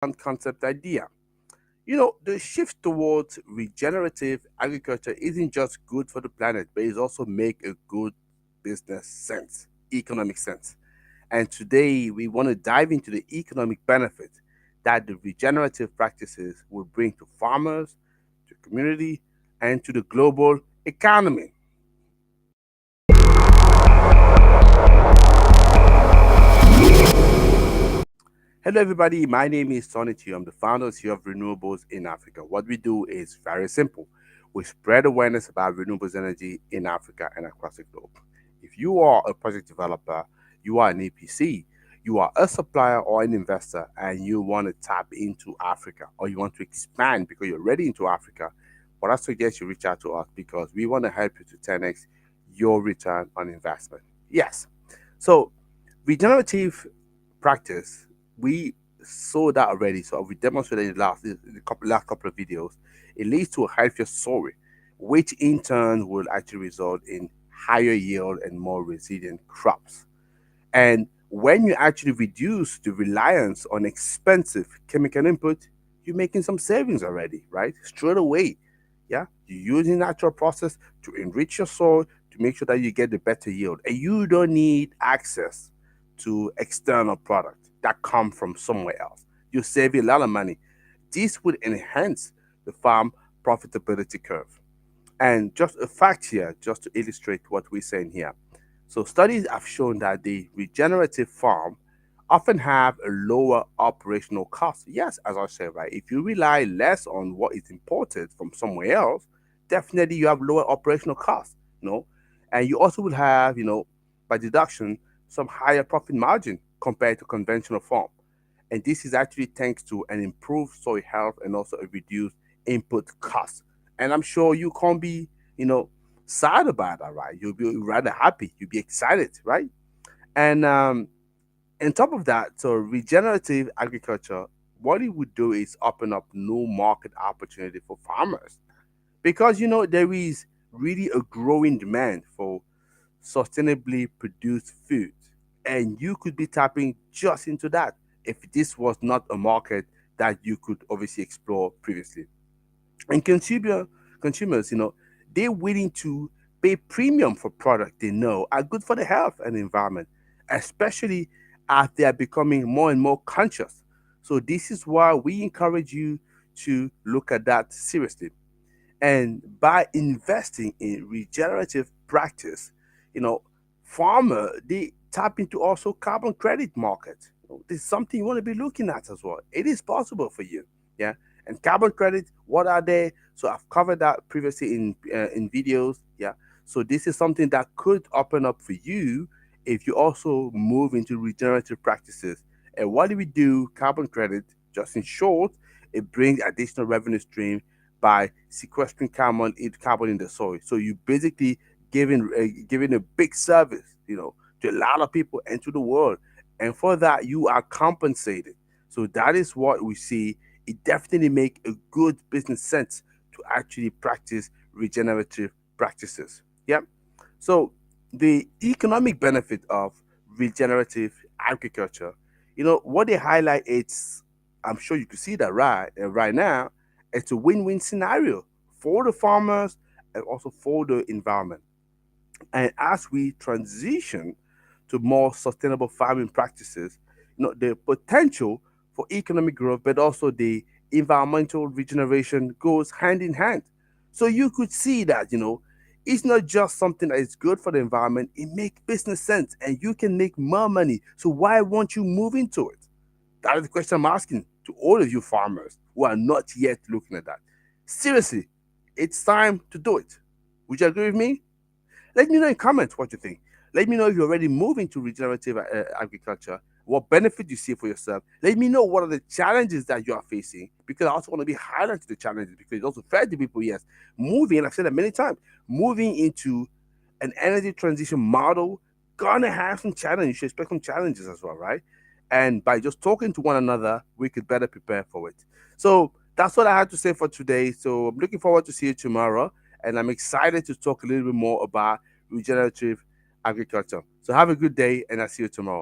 concept idea. The shift towards regenerative agriculture isn't just good for the planet, but it's also make a good business sense, economic sense. And today we want to dive into the economic benefit that the regenerative practices will bring to farmers, to community, and to the global economy. Hello, everybody. My name is Tony T. I'm the founder and CEO of Renewables in Africa. What we do is very simple. We spread awareness about renewables energy in Africa and across the globe. If you are a project developer, you are an EPC, you are a supplier or an investor, and you want to tap into Africa or you want to expand because you're ready into Africa, what I suggest you reach out to us because we want to help you to 10x your return on investment. Yes. So, regenerative practice, we saw that already. So we demonstrated in last couple of videos. It leads to a healthier soil, which in turn will actually result in higher yield and more resilient crops. And when you actually reduce the reliance on expensive chemical input, you're making some savings already, right? Straight away. Yeah. You're using natural process to enrich your soil to make sure that you get the better yield. And you don't need access to external products that come from somewhere else. You save a lot of money. This would enhance the farm profitability curve. And just a fact here, just to illustrate what we're saying here. So studies have shown that the regenerative farm often have a lower operational cost. Yes, as I said, right? If you rely less on what is imported from somewhere else, definitely you have lower operational costs, and you also will have, by deduction, some higher profit margin compared to conventional farm. And this is actually thanks to an improved soil health and also a reduced input cost. And I'm sure you can't be, sad about that, right? You'll be rather happy. You'll be excited, right? And on top of that, so regenerative agriculture, what it would do is open up new market opportunity for farmers because there is really a growing demand for sustainably produced food, and you could be tapping just into that if this was not a market that you could obviously explore previously. And consumers, they're willing to pay premium for products they know are good for the health and environment, especially as they are becoming more and more conscious. So this is why we encourage you to look at that seriously. And by investing in regenerative practice, you know, farmer they tap into also carbon credit market. This is something you want to be looking at as well. It is possible for you, yeah. And carbon credit, what are they? So I've covered that previously in videos, yeah. So this is something that could open up for you if you also move into regenerative practices. And what do we do? Carbon credit, just in short, it brings additional revenue stream by sequestering carbon in the soil. So you basically giving a big service, to a lot of people and to the world, and for that you are compensated. So that is what we see. It definitely make a good business sense to actually practice regenerative practices. Yep. So the economic benefit of regenerative agriculture, what they highlight, it's I'm sure you can see that right now, it's a win-win scenario for the farmers and also for the environment. And as we transition to more sustainable farming practices, the potential for economic growth, but also the environmental regeneration goes hand in hand. So you could see that, it's not just something that is good for the environment, it makes business sense and you can make more money. So why won't you move into it? That is the question I'm asking to all of you farmers who are not yet looking at that. Seriously, it's time to do it. Would you agree with me? Let me know in comments what you think. Let me know if you're already moving to regenerative agriculture, what benefit you see for yourself. Let me know what are the challenges that you are facing, because I also want to be highlighting the challenges because it's also fair to people, yes, moving, and I've said that many times, moving into an energy transition model, gonna have some challenges. You should expect some challenges as well, right? And by just talking to one another, we could better prepare for it. So that's what I had to say for today. So I'm looking forward to see you tomorrow, and I'm excited to talk a little bit more about regenerative agriculture. So have a good day, and I'll see you tomorrow.